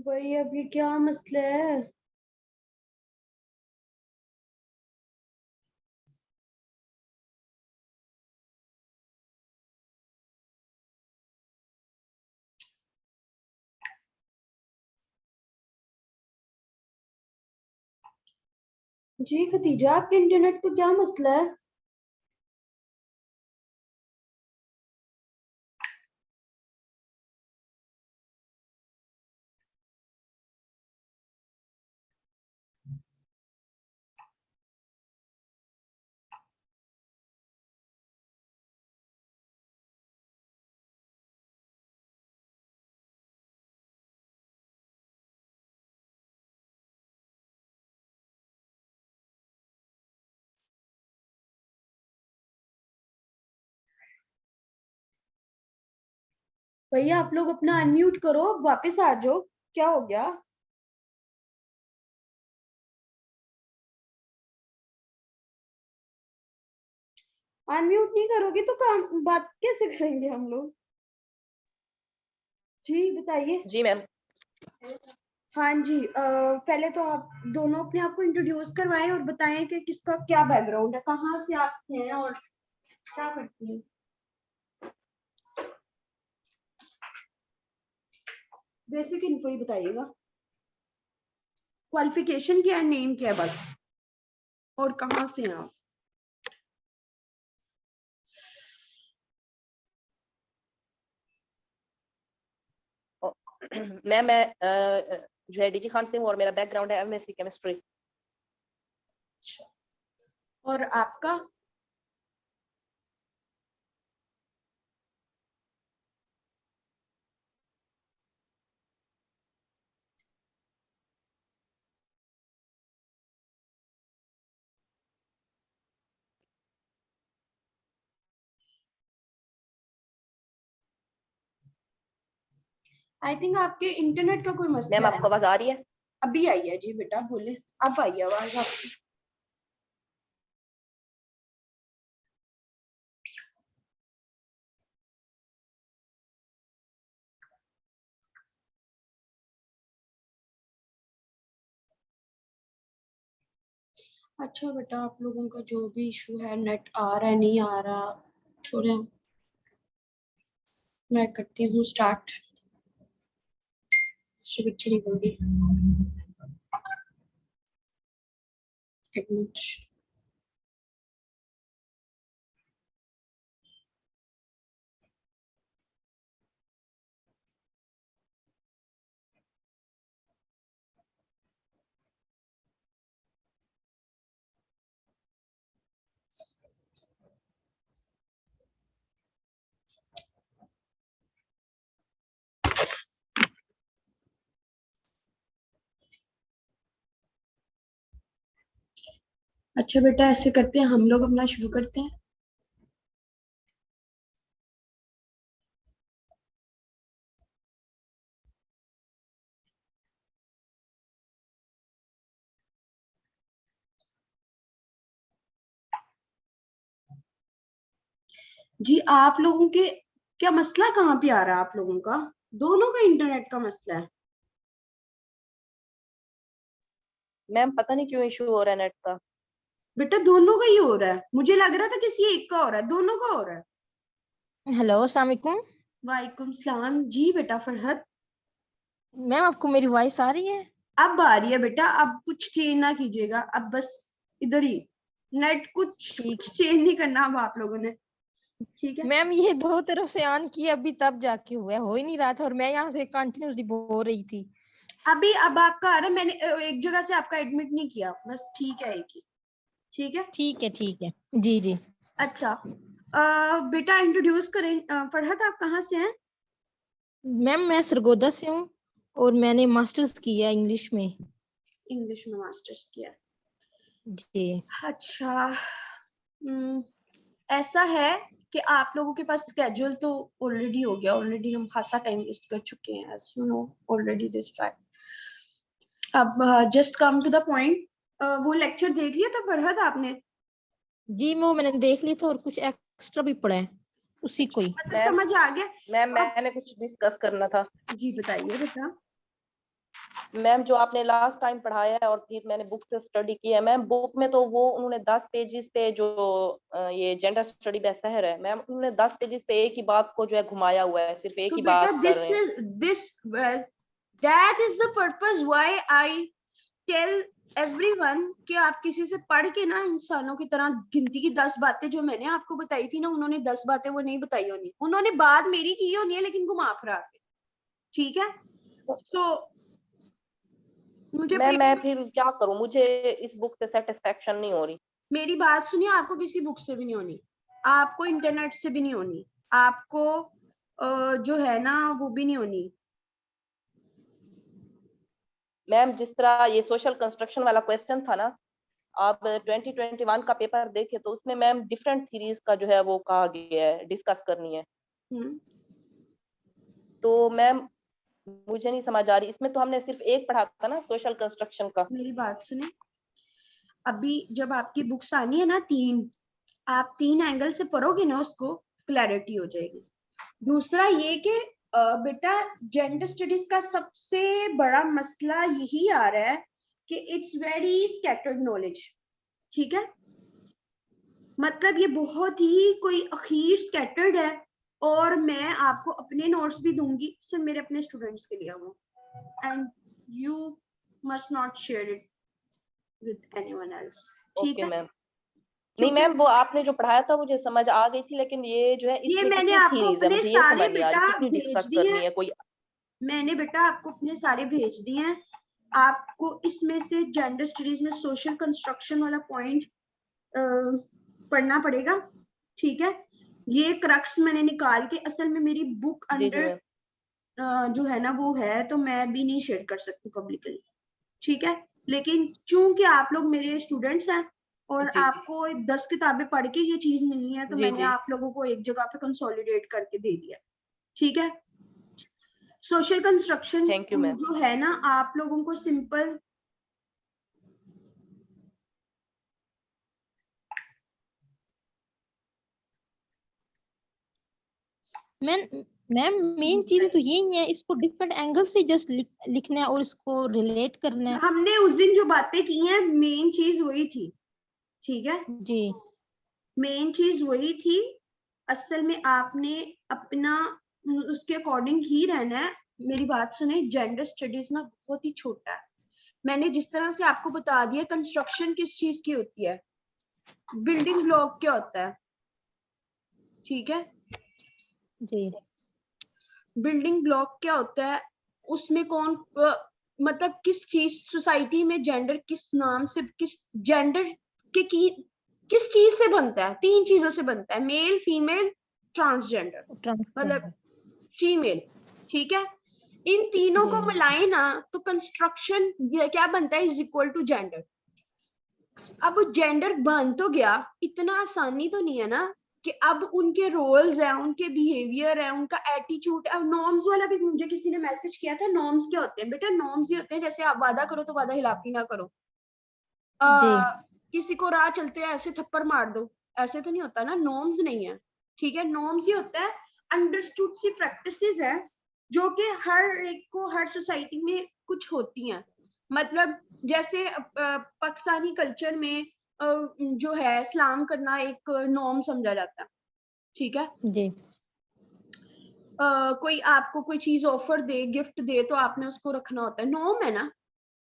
भाई अब ये क्या मसला है? जी खतीजा, आपके इंटरनेट को क्या मसला है? भैया आप लोग अपना अनम्यूट करो, वापस आ जाओ। क्या हो गया? अनम्यूट नहीं करोगे तो काम बात कैसे करेंगे हम लोग? जी बताइए। जी मैम। हाँ जी, पहले तो आप दोनों अपने आप को इंट्रोड्यूस करवाएं और बताएं कि किसका क्या बैकग्राउंड है, कहाँ से आप हैं और क्या करती हैं। बेसिक इन्फो ही बताइएगा। क्वालिफिकेशन क्या है, नेम क्या है बस, और कहाँ से हैं आप? मैम मैं जो है डीजी खान से हूँ और मेरा बैकग्राउंड है एमएससी केमिस्ट्री। और आपका? आई थिंक आपके इंटरनेट का कोई मैम मसला है। आपको आवाज आ रही है? अभी आई है जी बेटा, बोले। अब आई है आवाज आपकी। अच्छा बेटा, आप लोगों का जो भी इशू है, नेट आ रहा है नहीं आ रहा, छोड़े, मैं करती हूँ स्टार्ट। बच्ची निकल गई, एक मिनट। अच्छा बेटा, ऐसे करते हैं, हम लोग अपना शुरू करते हैं। जी आप लोगों के क्या मसला, कहाँ पे आ रहा है आप लोगों का? दोनों का इंटरनेट का मसला है? मैम पता नहीं क्यों इशू हो रहा है नेट का। बेटा दोनों का ही हो रहा है, मुझे लग रहा था किसी एक का हो रहा है, दोनों का हो रहा है। हेलो, अस्सलाम वालेकुम। वालेकुम सलाम जी बेटा फरहत। मैम आपको मेरी वॉइस आ रही है? अब आ रही है बेटा, अब कुछ चेंज ना कीजिएगा, अब बस इधर ही नेट कुछ ठीक। कुछ चेंज नहीं करना अब आप लोगों ने, ठीक है? मैम ये दो तरफ से ऑन किया, अभी तब जाके हुआ, हो ही नहीं रहा था और मैं यहाँ से कंटिन्यूसली बोल रही थी। अभी अब आपका आ रहा है, मैंने एक जगह से आपका एडमिट नहीं किया, बस ठीक है, एक ही, ठीक है? ठीक है जी जी। अच्छा, बेटा इंट्रोड्यूस करें। फरहत आप कहाँ से हैं? मैम मैं सरगोदा से हूँ और मैंने मास्टर्स किया इंग्लिश में। इंग्लिश में मास्टर्स किया। जी। अच्छा, ऐसा है कि आप लोगों के पास स्केड्यूल तो ऑलरेडी हो गया, ऑलरेडी हम खासा टाइम वेस्ट कर चुके हैं, as you know already this fact. अब just come to the point. वो लेक्चर देख लिया था फरहत आपने? जी वो मैंने देख लिया था और कुछ एक्स्ट्रा भी पढ़ा है उसी को ही। मतलब मैम समझ आ गया? मैम अब मैंने कुछ डिस्कस करना था। जी बताइए बेटा। मैम जो आपने लास्ट टाइम पढ़ाया है और फिर मैंने बुक से स्टडी किया है मैम, बुक में तो वो उन्होंने 10 पेजेस पे जो ये जेंडर स्टडी बेसहर है मैम, उन्होंने 10 पेजेस पे एक ही बात को जो है घुमाया हुआ है, सिर्फ एक तो ही बेटा बात कर रहे हैं। that is the purpose why I tell everyone कि आप किसी से पढ़ के ना इंसानों की तरह गिनती की 10 बातें जो मैंने आपको बताई थी ना, उन्होंने 10 बातें वो नहीं बताई होनी, उन्होंने बात मेरी की होनी है लेकिन घुमा फिरा के, ठीक है। तो मुझे मैं फिर क्या करूं, मुझे इस बुक से सेटिस्फेक्शन नहीं हो रही। मेरी बात सुनिए, आपको किसी बुक से भी नहीं होनी, आपको इंटरनेट से भी नहीं होनी, आपको जो है ना वो भी नहीं होनी। मैम जिस तरह ये सोशल कंस्ट्रक्शन वाला क्वेश्चन था ना, आप 2021 का पेपर देखे तो उसमें मैम डिफरेंट थ्योरीज का जो है वो कहा गया है, डिस्कस करनी है। तो मैम मुझे नहीं समझ आ रही, इसमें तो हमने सिर्फ एक पढ़ा था ना सोशल कंस्ट्रक्शन का। मेरी बात सुने, अभी जब आपकी बुक्स आनी है ना 3, आप 3 एंगल से पढ़ोगे ना उसको, क्लैरिटी हो जाएगी। दूसरा ये कि बेटा जेंडर स्टडीज का सबसे बड़ा मसला यही आ रहा है कि इट्स वेरी स्कैटर्ड नॉलेज, ठीक है। मतलब ये बहुत ही कोई अखीर स्कैटर्ड है, और मैं आपको अपने नोट्स भी दूंगी, सिर्फ मेरे अपने स्टूडेंट्स के लिए वो, and you must not share it with anyone else, ठीक ओके है। मैम। नहीं मैम वो आपने जो पढ़ाया था मुझे समझ आ गई थी, लेकिन ये जो है ये इसमें मैंने कितनी आपको थीरीज है अपने मुझे ये सारे समझ नहीं आ रही, बेटा कितनी भेज डिस्कस दिए करनी हैं, है कोई। मैंने बेटा आपको अपने सारे भेज दिए हैं। आपको इसमें से जेंडर स्टडीज में सोशल कंस्ट्रक्शन वाला पॉइंट पढ़ना पड़ेगा, ठीक है। ये क्रक्स मैंने निकाल के, असल में मेरी बुक जी जी अंडर मैम। जो है ना वो है, तो मैं भी नहीं शेयर कर सकती पब्लिकली, ठीक है। लेकिन चूंकि आप लोग मेरे स्टूडेंट्स हैं और जी आपको 10 किताबें पढ़ के ये चीज मिलनी है, तो जी मैंने जी आप लोगों को एक जगह पे कंसोलिडेट करके दे दिया, ठीक है। Social construction thank you ma'am. जो है ना, आप लोगों को सिंपल मैम मेन चीजें तो यही है, इसको डिफरेंट एंगल से जस्ट लिखना है और इसको रिलेट करना है। हमने उस दिन जो बातें की हैं, मेन चीज वही थी, ठीक है। जी मेन चीज वही थी। असल में आपने अपना उसके अकॉर्डिंग ही रहना है। मेरी बात सुने, जेंडर स्टडीज ना बहुत ही छोटा है। मैंने जिस तरह से आपको बता दिया कंस्ट्रक्शन किस चीज की होती है, बिल्डिंग ब्लॉक क्या होता है, ठीक है। जी बिल्डिंग ब्लॉक क्या होता है, उसमें कौन मतलब किस चीज सोसाइटी में जेंडर किस नाम से, किस जेंडर के की किस चीज से बनता है, 3 चीजों से बनता है, मेल फीमेल ट्रांसजेंडर, मतलब फीमेल, ठीक है। इन तीनों को मिलाए ना तो कंस्ट्रक्शन क्या बनता है, इज इक्वल टू जेंडर। अब जेंडर बन तो गया, इतना आसानी तो नहीं है ना कि अब उनके रोल्स हैं, उनके बिहेवियर है, उनका एटीट्यूड। अब नॉर्म्स वाला भी मुझे किसी ने मैसेज किया था, नॉर्म्स क्या होते हैं बेटा, नॉर्म्स ये होते हैं जैसे आप वादा करो तो वादा खिलाफी ना करो, जी किसी को राह चलते हैं ऐसे थप्पड़ मार दो, ऐसे तो नहीं होता ना, नॉर्म्स नहीं है, ठीक है। नॉर्म्स ये होता है अंडरस्टूड सी प्रैक्टिसेस है जो कि हर एक को हर सोसाइटी में कुछ होती हैं। मतलब जैसे पाकिस्तानी कल्चर में जो है सलाम करना एक नॉर्म समझा जाता है, ठीक है। जी कोई आपको कोई चीज ऑफर दे, गिफ्ट दे, तो आपने उसको रखना होता है, नॉर्म है ना।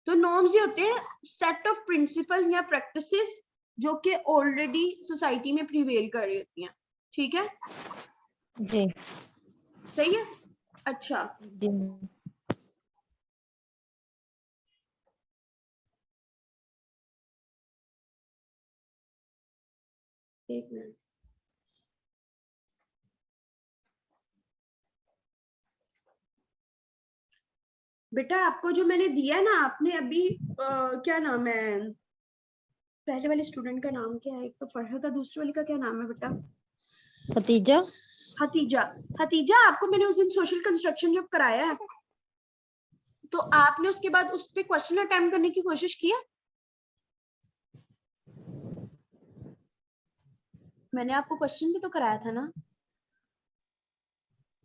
तो नॉर्म्स ये होते हैं सेट ऑफ प्रिंसिपल या प्रैक्टिसेस जो कि ऑलरेडी सोसाइटी में प्रिवेल कर रही होती हैं, ठीक है। जी सही है, अच्छा। जी एक मिनट बेटा, आपको जो मैंने दिया है ना, आपने अभी क्या नाम है, पहले वाले स्टूडेंट का नाम क्या है, एक तो फरहद था, दूसरे वाले का क्या नाम है बेटा, खतीजा हतीजा। हतीजा, आपको मैंने उस दिन सोशल कंस्ट्रक्शन जब कराया है, तो आपने उसके बाद उस पे क्वेश्चन अटेम्प्ट करने की कोशिश की है? मैंने आपको क्वेश्चन भी तो कराया था ना।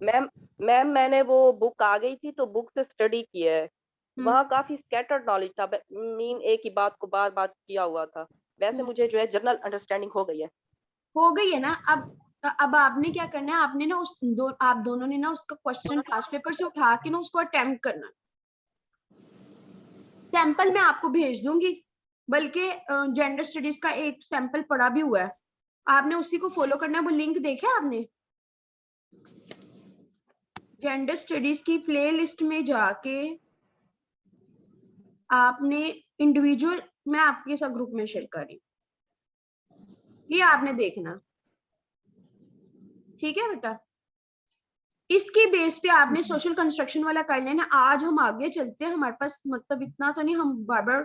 मैम मैम मैंने वो बुक आ गई थी तो बुक से स्टडी किया है। वहाँ काफी स्कैटर्ड नॉलेज था, मीन एक ही बात को बार बार किया हुआ था। वैसे मुझे जो है जनरल अंडरस्टैंडिंग हो गई है। हो गई है ना। अब आपने क्या करना है, आपने ना आप दोनों ने ना उसका क्वेश्चन पास पेपर से उठा के ना उसको अटेम्प्ट करना। सैंपल मैं आपको भेज दूंगी, बल्कि जेंडर स्टडीज का एक सैंपल पड़ा भी हुआ है, आपने उसी को फॉलो करना है। वो लिंक देखा आपने? जेंडर स्टडीज की प्लेलिस्ट में जाके आपने इंडिविजुअल, मैं आपके साथ ग्रुप में शेयर कर रही हूँ, ये आपने देखना, ठीक है बेटा? इसके बेस पे आपने सोशल कंस्ट्रक्शन वाला कर लेना। आज हम आगे चलते हैं, हमारे पास मतलब इतना तो नहीं, हम बार बार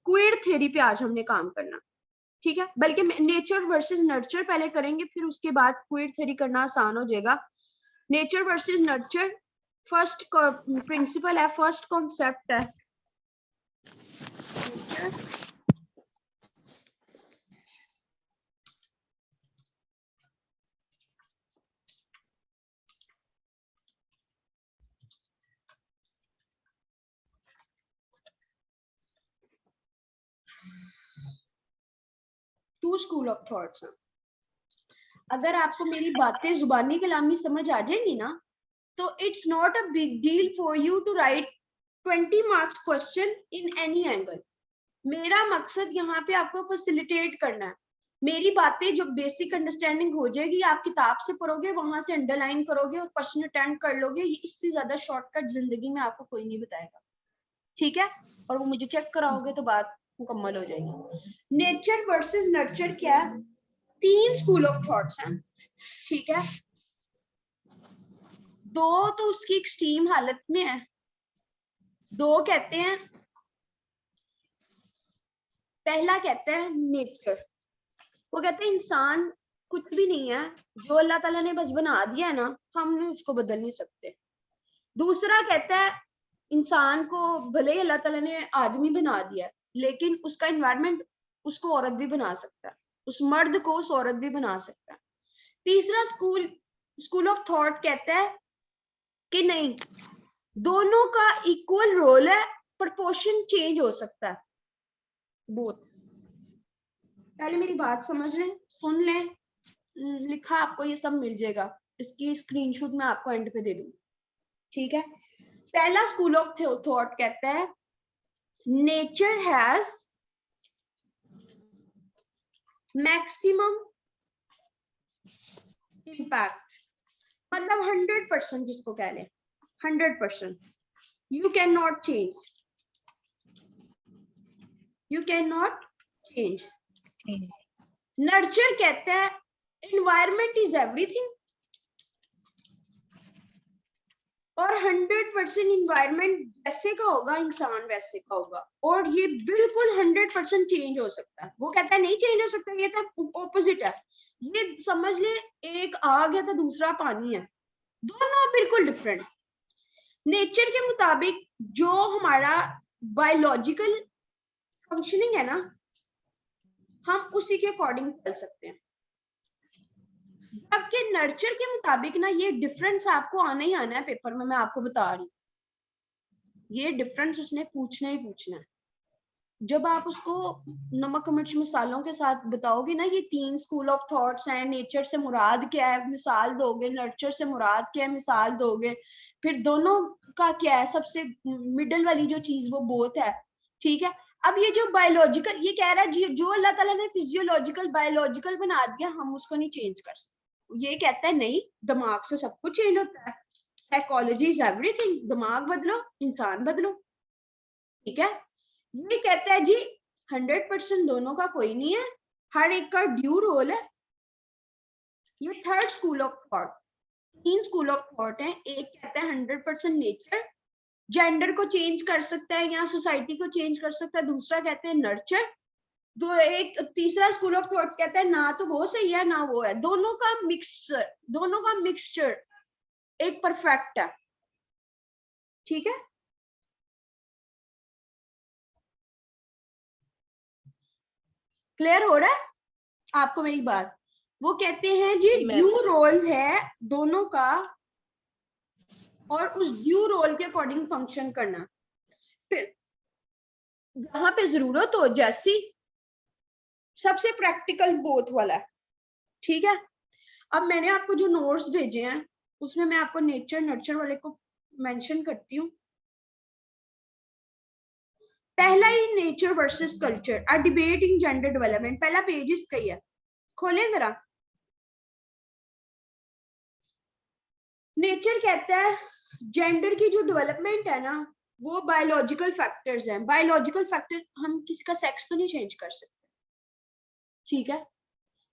क्वेर थ्योरी पे आज हमने काम करना, ठीक है? बल्कि नेचर वर्सेस नर्चर पहले करेंगे, फिर उसके बाद क्वेर थ्योरी करना आसान हो जाएगा। Nature versus nurture first principle है, फर्स्ट कॉन्सेप्ट है। टू स्कूल ऑफ थॉट्स हैं। अगर आपको मेरी बातें जुबानी कलामी समझ आ जाएंगी ना, तो it's not a big deal for you to write 20 marks question in any angle. मेरा मकसद यहाँ पे आपको फैसिलिटेट करना है। मेरी बातें जो बेसिक अंडरस्टैंडिंग हो जाएगी, आप किताब से पढ़ोगे, वहां से अंडरलाइन करोगे और क्वेश्चन अटेम्प्ट कर लोगे। इससे ज्यादा शॉर्टकट जिंदगी में आपको कोई नहीं बताएगा, ठीक है? और वो मुझे चेक कराओगे तो बात मुकम्मल हो जाएगी। नेचर वर्सेस नर्चर क्या है? 3 स्कूल ऑफ थॉट्स हैं, ठीक है? 2 तो उसकी एक्सट्रीम हालत में है। 2 कहते हैं, पहला कहता है नेचर, वो कहते हैं इंसान कुछ भी नहीं है, जो अल्लाह ताला ने बस बना दिया है ना, हमने उसको बदल नहीं सकते। दूसरा कहता है इंसान को भले ही अल्लाह ताला ने आदमी बना दिया, लेकिन उसका एनवायरनमेंट उसको औरत भी बना सकता है, उस मर्द को उस औरत भी बना सकता है। तीसरा स्कूल ऑफ थॉट कहता है कि नहीं, दोनों का इक्वल रोल है, प्रोपोर्शन चेंज हो सकता है। बोथ, पहले मेरी बात समझ लें, सुन लें, लिखा आपको ये सब मिल जाएगा, इसकी स्क्रीनशॉट मैं आपको एंड पे दे दूंगी, ठीक है? पहला स्कूल ऑफ थॉट कहता है नेचर हैज मैक्सिमम इम्पैक्ट, मतलब 100%, जिसको कह लें 100%, you can not change, you can not change. Nurture कहता है एनवायरमेंट इज एवरीथिंग, और 100% इन्वायरमेंट जैसे का होगा, इंसान वैसे का होगा, और ये बिल्कुल 100% चेंज हो सकता है। वो कहता है नहीं चेंज हो सकता, ये तो ऑपोजिट है। ये समझ ले, एक आग है तो दूसरा पानी है, दोनों बिल्कुल डिफरेंट। नेचर के मुताबिक जो हमारा बायोलॉजिकल फंक्शनिंग है ना, हम उसी के अकॉर्डिंग चल सकते हैं। जबकि नर्चर के मुताबिक ना, ये डिफरेंस आपको आना ही आना है पेपर में, मैं आपको बता रही हूँ, ये डिफरेंस उसने पूछना ही पूछना है। जब आप उसको नमक मिर्च मसालों के साथ बताओगे ना, ये 3 स्कूल ऑफ थॉट्स हैं, नेचर से मुराद क्या है, मिसाल दोगे, नर्चर से मुराद क्या है, मिसाल दोगे, फिर दोनों का क्या है, सबसे मिडल वाली जो चीज वो बोथ है, ठीक है? अब ये जो बायोलॉजिकल, ये कह रहा है जो अल्लाह ताला ने फिजियोलॉजिकल बायोलॉजिकल बना दिया, हम उसको नहीं चेंज कर सकते। ये कहता है नहीं, दिमाग से सब कुछ चेंज होता है, साइकोलॉजी इज एवरीथिंग, दिमाग बदलो, इंसान बदलो, ठीक है? ये कहता है जी 100% दोनों का कोई नहीं है, हर एक का ड्यू रोल है। ये third school of thought. 3 school of thought है। एक कहता है 100% नेचर जेंडर को चेंज कर सकता है या सोसाइटी को चेंज कर सकता है, दूसरा कहते हैं नर्चर। एक तीसरा स्कूल ऑफ थॉट कहता है ना तो वो सही है ना वो है, दोनों का मिक्सचर एक परफेक्ट है, ठीक है? क्लियर हो रहा है आपको मेरी बात? वो कहते हैं जी ड्यू रोल है दोनों का, और उस ड्यू रोल के अकॉर्डिंग फंक्शन करना। फिर जहां पे जरूरत हो, जैसी सबसे प्रैक्टिकल बोथ वाला है, ठीक है। अब मैंने आपको जो नोट्स भेजे हैं उसमें मैं आपको नेचर नर्चर वाले को मेंशन करती हूँ। पहला ही nature versus culture, a debate in gender development, पहला पेज इसका ही है, खोलें जरा। नेचर कहता है जेंडर की जो डेवलपमेंट है ना वो बायोलॉजिकल फैक्टर्स हैं। बायोलॉजिकल फैक्टर, हम किसी का सेक्स तो नहीं चेंज कर सकते, ठीक है,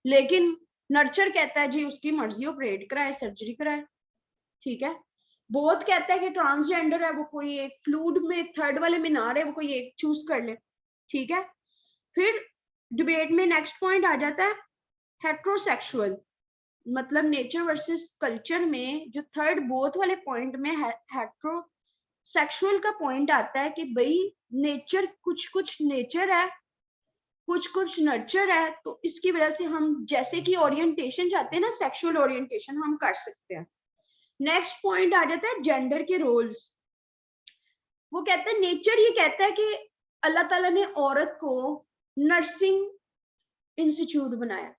लेकिन नर्चर कहता है जी उसकी मर्जी, ऑपरेट कराए, सर्जरी कराए, ठीक है। बोथ कहता है कि ट्रांसजेंडर है वो कोई एक फ्लूड में, थर्ड वाले में ना रहे, वो कोई एक चूज कर ले, ठीक है। फिर डिबेट में नेक्स्ट पॉइंट आ जाता है हेट्रोसेक्सुअल, मतलब नेचर वर्सेस कल्चर में जो थर्ड बोथ वाले पॉइंट में हेट्रोसेक्सुअल का पॉइंट आता है कि भाई नेचर कुछ कुछ नेचर है, कुछ कुछ नर्चर है, तो इसकी वजह से हम जैसे कि ओरिएंटेशन चाहते हैं ना, सेक्सुअल ओरिएंटेशन हम कर सकते हैं। नेक्स्ट पॉइंट आ जाता है जेंडर के रोल्स। वो कहता है नेचर ये कहता है कि अल्लाह ताला ने औरत को नर्सिंग इंस्टीट्यूट बनाया,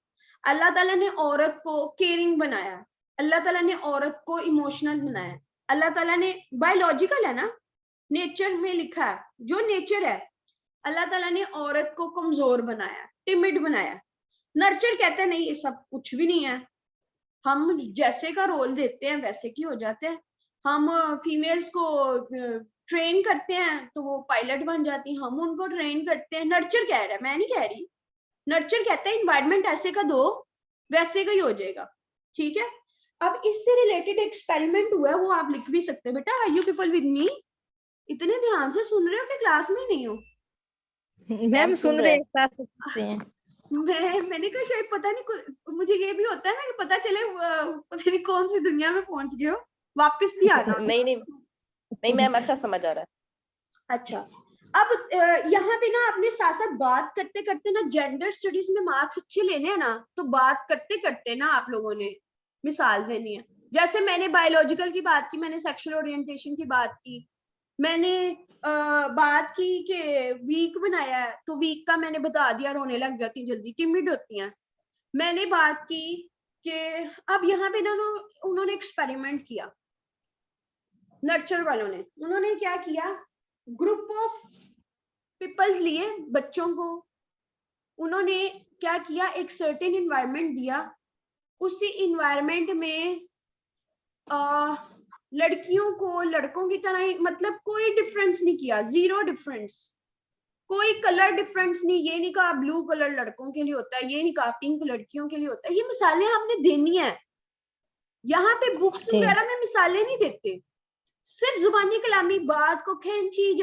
अल्लाह ताला ने औरत को केयरिंग बनाया, अल्लाह ताला ने औरत को इमोशनल बनाया, अल्लाह ताला ने बायोलॉजिकल है ना, नेचर में लिखा है जो नेचर है, अल्लाह ताला ने औरत को कमजोर बनाया, टिमिड बनाया। नर्चर कहता है नहीं ये सब कुछ भी नहीं है, हम जैसे का रोल देते हैं वैसे की हो जाते हैं, हम फीमेल्स को ट्रेन करते हैं तो वो पायलट बन जाती हैं, हम उनको ट्रेन करते हैं। नर्चर कह रहा है, मैं नहीं कह रही, नर्चर कहता है इन्वायरमेंट ऐसे का दो वैसे का ही हो जाएगा, ठीक है। अब इससे रिलेटेड एक्सपेरिमेंट हुआ है, वो आप लिख भी सकते हैं। बेटा are you people with me? इतने ध्यान से सुन रहे हो कि क्लास में नहीं हो? मैम सुन रहे हैं। मैंने कहा शायद पता नहीं, मुझे ये भी होता है ना कि पता चले पता नहीं कौन सी दुनिया में पहुंच गए हो, वापस भी आना। नहीं मैम, अच्छा समझ आ रहा है। अच्छा, अब यहाँ पे ना अपने साथ साथ बात करते करते ना, जेंडर स्टडीज में मार्क्स अच्छे लेने हैं ना, तो बात करते करते ना आप लोगों ने मिसाल देनी है। जैसे मैंने बायोलॉजिकल की बात की, मैंने सेक्सुअल ओरिएंटेशन की बात की, मैंने बात की कि वीक बनाया है, तो वीक का मैंने बता दिया, रोने लग जाती है जल्दी, टिमिड होती हैं। मैंने बात की कि अब यहाँ पे ना उन्होंने एक्सपेरिमेंट किया, नर्चर वालों ने, उन्होंने क्या किया, ग्रुप ऑफ पीपल्स लिए, बच्चों को उन्होंने क्या किया, एक सर्टेन इन्वायरमेंट दिया, उसी इन्वायरमेंट में लड़कियों को लड़कों की तरह ही, मतलब कोई डिफरेंस नहीं किया, जीरो डिफरेंस, कोई कलर डिफरेंस नहीं, ये नहीं कहा ब्लू कलर लड़कों के लिए होता है, ये नहीं कहा पिंक लड़कियों के लिए होता है। ये मिसालें हमने देनी है, यहाँ पे बुक्स वगैरह में मिसालें नहीं देते, सिर्फ जुबानी कलामी बात को खींची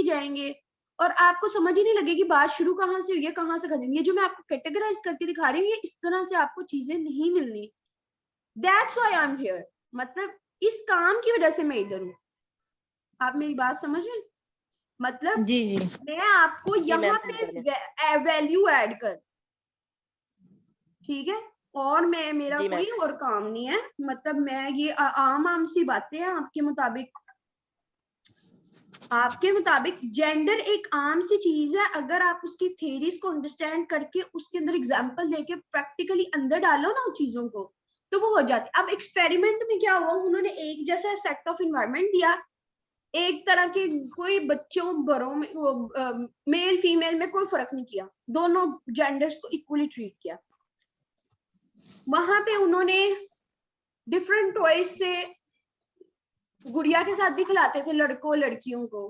जाएंगे और आपको समझ ही नहीं लगेगी बात शुरू कहाँ से हुई है कहाँ से खत्म। ये जो मैं आपको कैटेगराइज करके दिखा रही हूँ, ये इस तरह से आपको चीजें नहीं मिलनी। That's why I am here, मतलब इस काम की वजह से मैं इधर हूँ। आप मेरी बात समझ रहे हैं? मतलब जी जी मैं आपको यहाँ पे वैल्यू ऐड कर, ठीक है, और मैं मेरा कोई और काम नहीं है, मतलब मैं ये आम सी बातें हैं आपके मुताबिक जेंडर एक आम सी चीज है, अगर आप उसकी थ्योरीज को अंडरस्टैंड करके उसके अंदर एग्जांपल देके प्रैक्टिकली अंदर डालो ना उन चीजों को, तो वो हो जाती। अब एक्सपेरिमेंट में क्या हुआ, उन्होंने एक जैसा सेट ऑफ इन्वायरमेंट दिया, एक तरह के, कोई बच्चों बड़ों में मेल फीमेल में कोई फर्क नहीं किया, दोनों जेंडर्स को इक्वली ट्रीट किया। वहां पे उन्होंने डिफरेंट टॉयज से, गुड़िया के साथ भी खिलाते थे लड़कों लड़कियों को,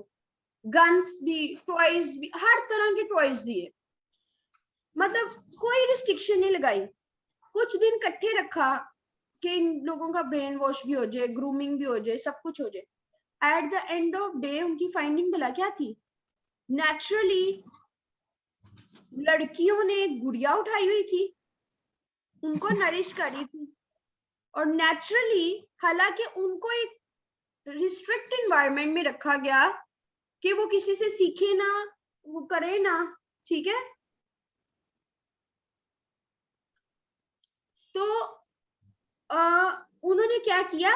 गन्स भी, टॉयज भी, हर तरह के टॉयज दिए, मतलब कोई रिस्ट्रिक्शन नहीं लगाई। कुछ दिन इकट्ठे रखा कि इन लोगों का ब्रेन वॉश भी हो जाए, ग्रूमिंग भी हो जाए, सब कुछ हो जाए। At the end of day उनकी फाइंडिंग भला क्या थी, नेचुरली लड़कियों ने गुड़िया उठाई हुई थी, उनको नरिश करी थी, और नेचुरली हालांकि उनको एक रिस्ट्रिक्ट इन्वायरमेंट में रखा गया कि वो किसी से सीखे ना, वो करे ना, ठीक है। तो उन्होंने क्या किया,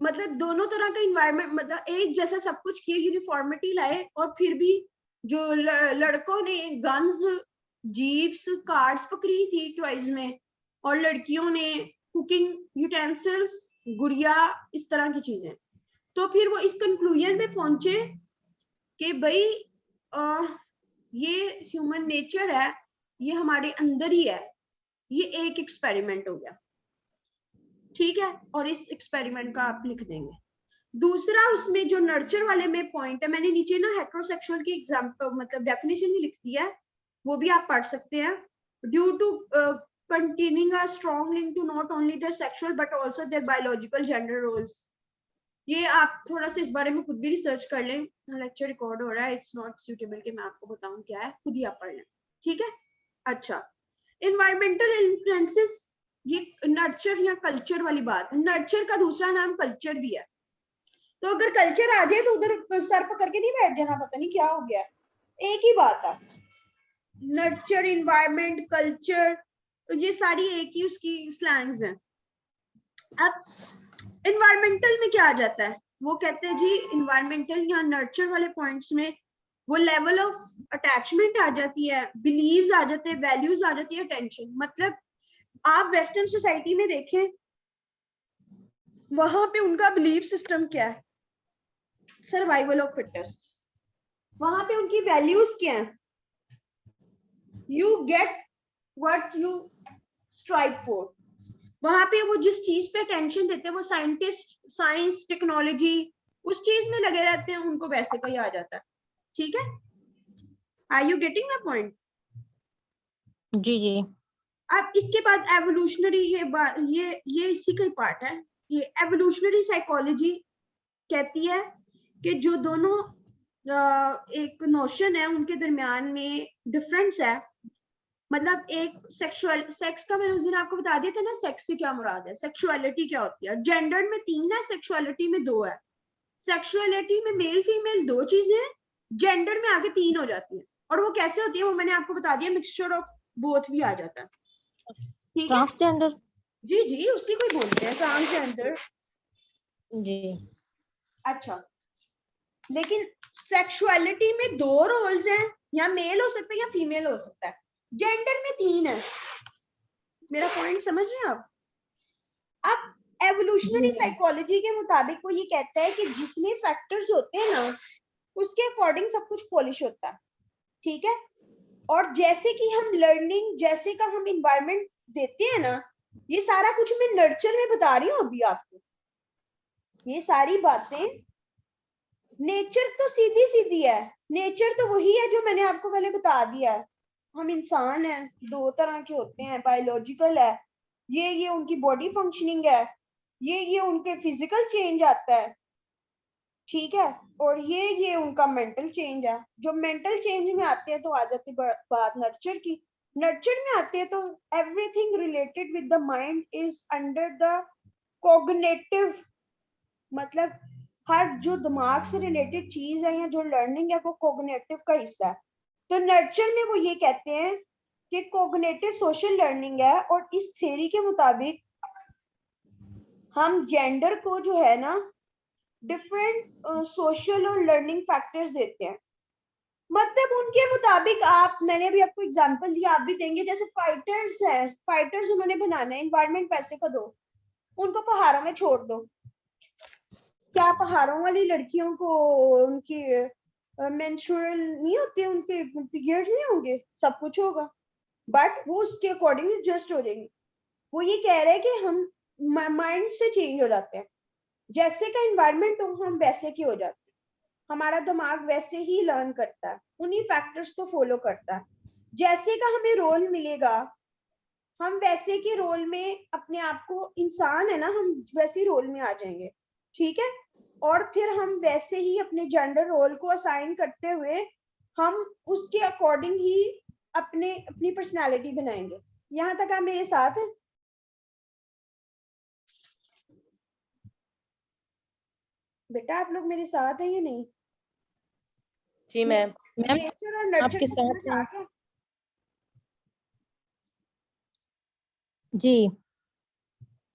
मतलब दोनों तरह का इन्वायरमेंट, मतलब एक जैसा सब कुछ किए, यूनिफॉर्मिटी लाए, और फिर भी जो लड़कों ने गन्स, जीप्स, कार्स पकड़ी थी टॉयज में, और लड़कियों ने कुकिंग यूटेंसिल्स, गुड़िया, इस तरह की चीजें। तो फिर वो इस कंक्लूजन में पहुंचे कि भाई ये ह्यूमन नेचर है, ये हमारे अंदर ही है। ये एक एक्सपेरिमेंट हो गया, ठीक है, और इस एक्सपेरिमेंट का आप लिख देंगे। दूसरा उसमें जो नर्चर वाले में पॉइंट है, मैंने नीचे ना हेट्रोसेक्सुअल की एग्जांपल मतलब डेफिनेशन ही लिख दी है, वो भी आप पढ़ सकते हैं। Due to containing a strong link to not only their sexual but also their biological gender roles। ये आप थोड़ा सा इस बारे में खुद भी रिसर्च कर लें, लेक्चर रिकॉर्ड हो रहा है, इट्स नॉट सूटेबल कि मैं आपको बताऊं क्या है, खुद ही आप पढ़ लें, ठीक है। अच्छा, इन्वायरमेंटल इन्फ्लुएंसेस, ये नर्चर या कल्चर वाली बात है। नर्चर का दूसरा नाम कल्चर भी है। तो अगर कल्चर आ जाए तो उधर सर पकड़ के नहीं बैठ जाना, पता नहीं क्या हो गया, एक ही बात है। नर्चर, इन्वायरमेंट, कल्चर, ये सारी एक ही उसकी स्लैंग्स हैं। अब इन्वायरमेंटल में क्या आ जाता है, वो कहते हैं जी इन्वायरमेंटल या नर्चर वाले पॉइंट्स में वो लेवल ऑफ अटैचमेंट आ जाती है, बिलीव्स आ जाते हैं, वैल्यूज आ जाती है, अटेंशन। मतलब आप वेस्टर्न सोसाइटी में देखें, वहां पे उनका बिलीव सिस्टम क्या है, सर्वाइवल ऑफ फिटेस्ट। वहां पे उनकी वैल्यूज क्या है, you get what you strive for. वहां पे वो जिस चीज पे अटेंशन देते हैं, वो साइंटिस्ट, साइंस, टेक्नोलॉजी, उस चीज में लगे रहते हैं, उनको वैसे का ही आ जाता है, ठीक है। Are you getting my point? जी जी। अब इसके बाद एवोल्यूशनरी, ये इसी का ही पार्ट है। ये एवोल्यूशनरी साइकोलॉजी कहती है कि जो दोनों एक नोशन है उनके दरमियान में डिफरेंस है। मतलब एक सेक्सुअल, सेक्स का मैंने उस दिन आपको बता दिया था ना, सेक्स से क्या मुराद है, सेक्सुअलिटी क्या होती है। जेंडर में 3 है, सेक्सुअलिटी में 2 है। सेक्सुअलिटी में मेल फीमेल 2 चीजें हैं, जेंडर में आगे 3 हो जाती है। और वो कैसे होती है वो मैंने आपको बता दिया, मिक्सचर ऑफ बोथ भी आ जाता है, ठीक है। ट्रांसजेंडर। जी जी, उसी को ही बोलते हैं ट्रांसजेंडर। जी। अच्छा, लेकिन सेक्सुअलिटी में 2 रोल्स हैं, या मेल हो सकता है या फीमेल हो सकता है, जेंडर में 3 है। मेरा पॉइंट समझ रहे हैं आप? अब एवोल्यूशनरी साइकोलॉजी के मुताबिक वो ये कहता है कि जितने फैक्टर्स होते हैं ना, उसके अकॉर्डिंग सब कुछ पॉलिश होता है, ठीक है। और जैसे कि हम लर्निंग, जैसे का हम इन्वायरमेंट देते हैं ना, ये सारा कुछ मैं नर्चर में बता रही हूँ अभी आपको। ये सारी बातें, नेचर तो सीधी सीधी है, नेचर तो वही है जो मैंने आपको पहले बता दिया है। हम इंसान हैं, 2 तरह के होते हैं, बायोलॉजिकल है, ये उनकी बॉडी फंक्शनिंग है, ये उनके फिजिकल चेंज आता है, ठीक है। और ये उनका मेंटल चेंज है। जो मेंटल चेंज में आते हैं तो आ जाती बात नर्चर की। नर्चर में आते हैं तो everything related with the mind is under the cognitive, मतलब हर जो दिमाग से रिलेटेड चीज है या जो लर्निंग है वो कॉग्निटिव का हिस्सा है। तो नर्चर में वो ये कहते हैं कि कॉग्निटिव सोशल लर्निंग है। और इस थ्योरी के मुताबिक हम जेंडर को जो है ना डिफरेंट सोशल और लर्निंग फैक्टर्स देते हैं। मतलब उनके मुताबिक, आप, मैंने भी आपको एग्जांपल दिया, आप भी देंगे, जैसे फाइटर्स हैं, फाइटर्स उन्होंने बनाना है, एनवायरनमेंट पैसे का दो, उनको पहाड़ों में छोड़ दो, क्या पहाड़ों वाली लड़कियों को उनकी मेंस्ट्रुअल नहीं होते, उनके पीरियड्स नहीं होंगे, सब कुछ होगा, बट वो उसके अकॉर्डिंग एडजस्ट हो जाएंगे। वो ये कह रहे हैं कि हम माइंड से चेंज हो जाते हैं, जैसे का एनवायरनमेंट हो हम वैसे के हो जाते हैं, हमारा दिमाग वैसे ही लर्न करता है, उन्हीं फैक्टर्स को फॉलो करता है। जैसे का हमें रोल मिलेगा, हम वैसे के रोल में अपने आप को, इंसान है ना, हम वैसे ही रोल में आ जाएंगे, ठीक है। और फिर हम वैसे ही अपने जेंडर रोल को असाइन करते हुए हम उसके अकॉर्डिंग ही अपनी पर्सनालिटी बनाएंगे। यहाँ तक आप मेरे साथ हैं? बेटा आप लोग मेरे साथ हैं या नहीं? जी मैम। मैम नेचर और नर्चर आपके को साथ समझ आ हैं। गया? जी।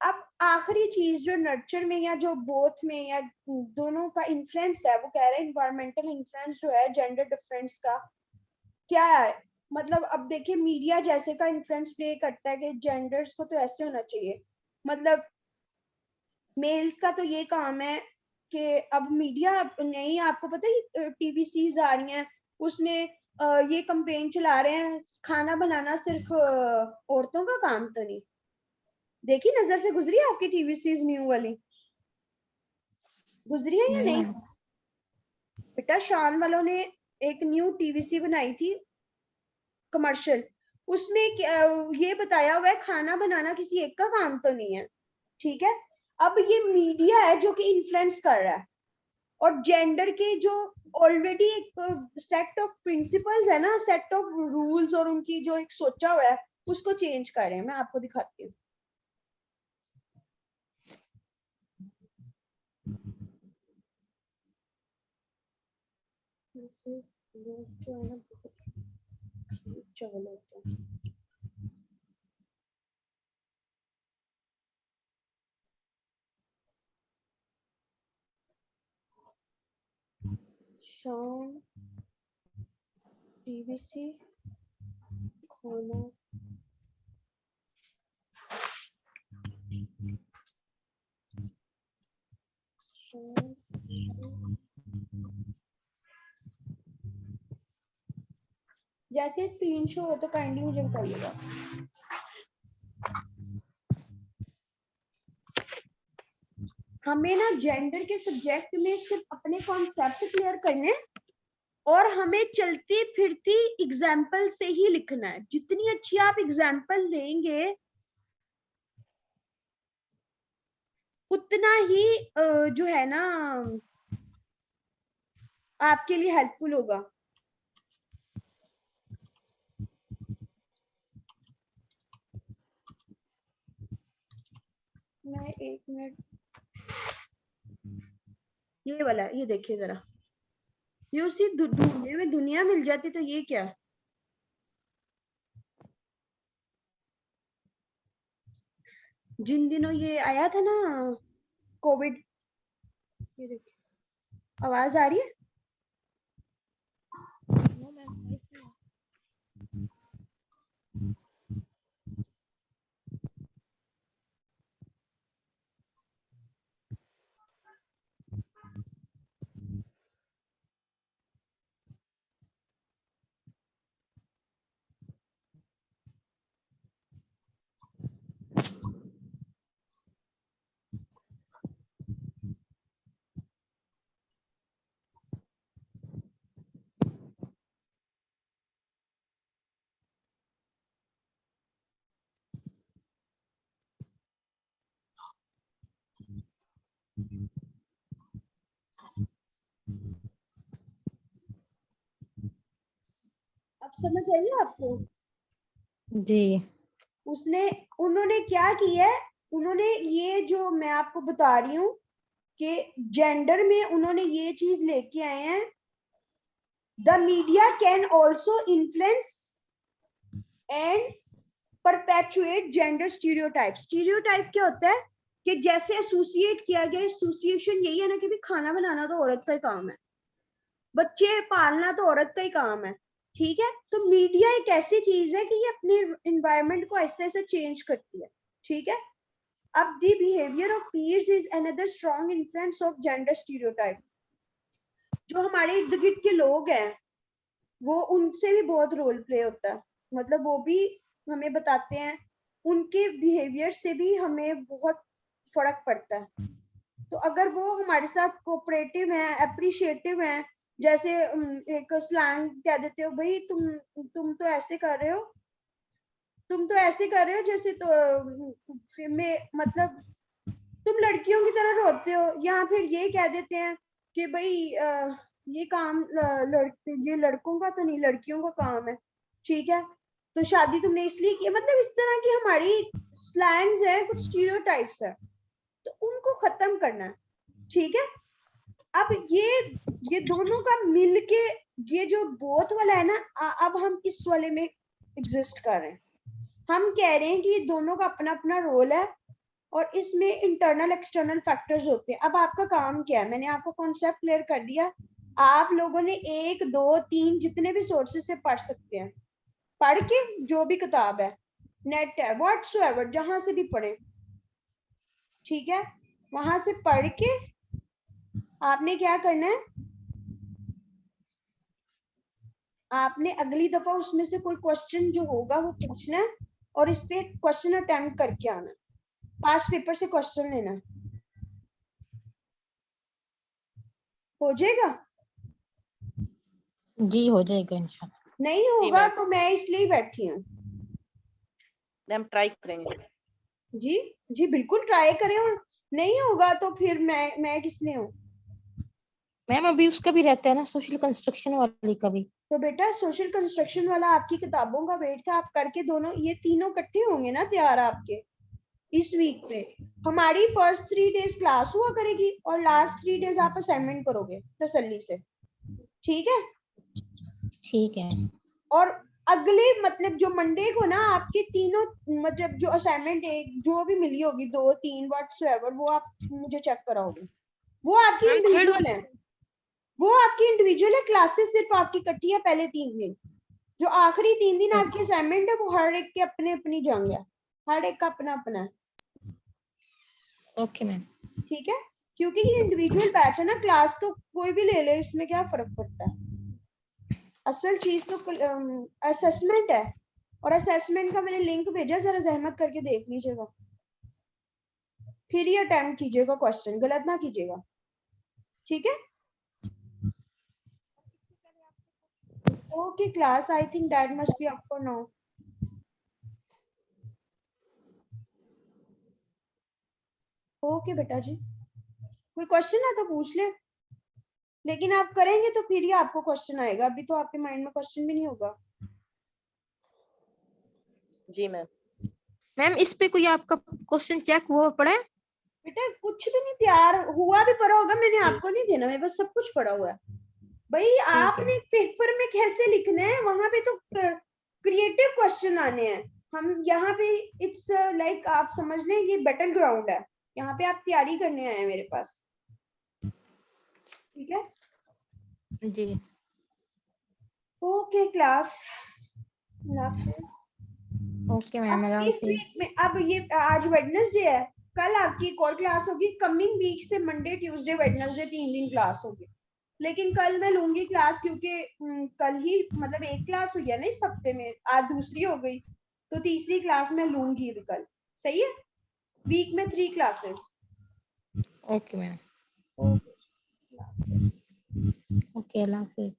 अब आखिरी चीज जो नर्चर में या जो बोथ में या दोनों का इन्फ्लुएंस है, वो कह रहे हैं इन्वायरमेंटल इन्फ्लुएंस जो है जेंडर डिफरेंस का क्या है। मतलब अब देखिए मीडिया जैसे का इन्फ्लुएंस प्ले करता है कि जेंडर्स को तो ऐसे होना चाहिए, मतलब मेल्स का तो ये काम है कि अब मीडिया नहीं, आपको पता है टीवीसीज आ रही हैं, उसमें ये कंपेन चला रहे हैं खाना बनाना सिर्फ औरतों का काम तो नहीं। देखी नजर से गुजरी है आपकी टीवीसीज न्यू वाली, गुजरी है या नहीं? बेटा शान वालों ने एक न्यू टीवीसी बनाई थी कमर्शियल, उसमें ये बताया हुआ है खाना बनाना किसी एक का काम तो नहीं है, ठीक है। अब ये मीडिया है जो कि इन्फ्लुएंस कर रहा है, और जेंडर के जो ऑलरेडी एक सेट ऑफ प्रिंसिपल्स है ना, सेट ऑफ रूल्स और उनकी जो एक सोचा हुआ है उसको चेंज कर रहे हैं। मैं आपको दिखाती हूँ। लोग जो है ना बहुत चल होते हैं। शान टीवीसी खाना शान, जैसे स्क्रीन शो हो तो काइंडली मुझे बताइएगा। हमें ना जेंडर के सब्जेक्ट में सिर्फ अपने कॉन्सेप्ट क्लियर करने और हमें चलती फिरती एग्जाम्पल से ही लिखना है। जितनी अच्छी आप एग्जाम्पल देंगे उतना ही जो है ना आपके लिए हेल्पफुल होगा। मैं एक मिनट, ये वाला ये देखिए जरा, ये उसी ढूंढने में दुनिया मिल जाती तो ये क्या है? जिन दिनों ये आया था ना कोविड, ये देखिए आवाज आ रही है? अब समझ आई आपको? जी उसने उन्होंने क्या किया है, उन्होंने ये जो मैं आपको बता रही हूँ कि जेंडर में उन्होंने ये चीज लेके आए हैं, the media can also influence and perpetuate gender stereotype. Stereotype क्या होता है कि जैसे एसोसिएट किया गया, एसोसिएशन यही है ना कि भी खाना बनाना तो औरत का ही काम है, बच्चे पालना तो औरत का ही काम है, ठीक है। तो मीडिया एक ऐसी चीज है कि ये अपने एनवायरनमेंट को ऐसे ऐसे चेंज करती है, ठीक है। अब the behaviour of peers is another strong influence of gender stereotype. जो हमारे इर्द गिर्द के लोग हैं वो उनसे भी बहुत रोल प्ले होता है, मतलब वो भी हमें बताते हैं, उनके बिहेवियर से भी हमें बहुत फर्क पड़ता है। तो अगर वो हमारे साथ कोऑपरेटिव हैं, अप्रिशिएटिव हैं, जैसे एक स्लैंग कह देते हो, भाई तुम तो ऐसे कर रहे हो, तुम तो ऐसे कर रहे हो जैसे तो में मतलब तुम लड़कियों की तरह रोते हो, या फिर ये कह देते हैं कि भाई ये काम ये लड़कों का तो नहीं लड़कियों का काम है, ठीक है। तो शादी तुमने इसलिए की, मतलब इस तरह की हमारी स्लैंग्स है, कुछ स्टीरियोटाइप्स है, तो उनको खत्म करना है, ठीक है। अब ये दोनों का मिलके ये जो बोथ वाला है ना, अब हम इस वाले में एग्जिस्ट कर रहे हैं। हम कह रहे हैं कि दोनों का अपना अपना रोल है, और इसमें इंटरनल एक्सटर्नल फैक्टर्स होते हैं। अब आपका काम क्या है, मैंने आपको कॉन्सेप्ट क्लियर कर दिया। आप लोगों ने 1 2 3 जितने भी सोर्सेज से पढ़ सकते हैं, पढ़ के जो भी किताब है, नेट है, व्हाटसोएवर, जहां से भी पढ़े, ठीक है, वहां से पढ़ के आपने क्या करना है, आपने अगली दफा उसमें से कोई क्वेश्चन जो होगा वो पूछना है और इस पे क्वेश्चन अटेम्प्ट करके आना है, पास्ट पेपर से क्वेश्चन लेना है। हो जाएगा? जी हो जाएगा इंशाल्लाह। नहीं होगा तो मैं इसलिए बैठी हूँ। मैम ट्राई करेंगे। जी जी बिल्कुल ट्राई करें, और नहीं होगा तो फिर मैं किस लिए हूँ। मैम अभी उसका भी रहता है ना, सोशल कंस्ट्रक्शन वाली का भी। तो बेटा सोशल कंस्ट्रक्शन वाला आपकी किताबों का वेट था, आप करके दोनों ये तीनों इकट्ठे होंगे ना तैयार आपके इस वीक पे। हमारी फर्स्ट 3 डेज क्लास हुआ करेगी और लास्ट 3 डेज आप असाइनमेंट करोगे तसल्ली से, ठीक है? ठीक है। और अगले मतलब जो मंडे को ना आपके तीनों मतलब जो असाइनमेंट एक जो भी मिली होगी 2 3 व्हाटसोएवर, वो आप मुझे चेक कराओगे। वो आपकी मैम इंडिविजुअल है, वो आपकी इंडिविजुअल है। क्लासेस सिर्फ आपकी इकट्ठी है पहले 3 दिन। जो आखिरी 3 दिन आपकी असाइनमेंट है वो हर एक के अपने अपनी जंग है, हर एक का अपना अपना है, ओके मैम। ठीक है? क्योंकि ये इंडिविजुअल बैच है ना, क्लास तो कोई भी ले ले, इसमें क्या फर्क पड़ता है। असल चीज तो असेसमेंट है, और असेसमेंट का मैंने लिंक भेजा, जरा जहमत करके देख लीजिएगा, फिर ही अटेम्प्ट कीजिएगा क्वेश्चन, गलत ना कीजिएगा, ठीक है? Okay class, I think that must be up for now. Okay बेटा जी, कोई क्वेश्चन है तो पूछ ले, लेकिन आप करेंगे तो फिर ही आपको क्वेश्चन आएगा, अभी तो आपके माइंड में क्वेश्चन भी नहीं होगा। जी मैम। मैम इस पे कोई आपका क्वेश्चन चेक हुआ पड़ा है? बेटा कुछ भी नहीं तैयार हुआ, भी पढ़ा होगा, मैंने जी। आपको नहीं देना, मेरे पास सब कुछ पड़ा हुआ है भाई। ठीक है। आपने पेपर में कैसे लिखना है, वहां पे तो क्रिएटिव क्वेश्चन आने हैं। हम यहाँ पे इट्स लाइक आप समझ लें ये बैटल ग्राउंड है, यहाँ पे आप तैयारी करने आए हैं मेरे पास, ठीक है? जी ओके क्लास, ओके मैम। अब इस वीक में, अब ये आज वेडनेसडे है, कल आपकी एक और क्लास होगी। कमिंग वीक से मंडे ट्यूसडे वेडनेसडे 3 दिन क्लास होगी, लेकिन कल मैं लूंगी क्लास क्योंकि कल ही मतलब एक क्लास हुई है ना इस हफ्ते में, आज दूसरी हो गई, तो तीसरी क्लास मैं लूंगी भी कल, सही है? वीक में 3 क्लासेस। Okay ma'am. ओके अल्लाह हाफिज।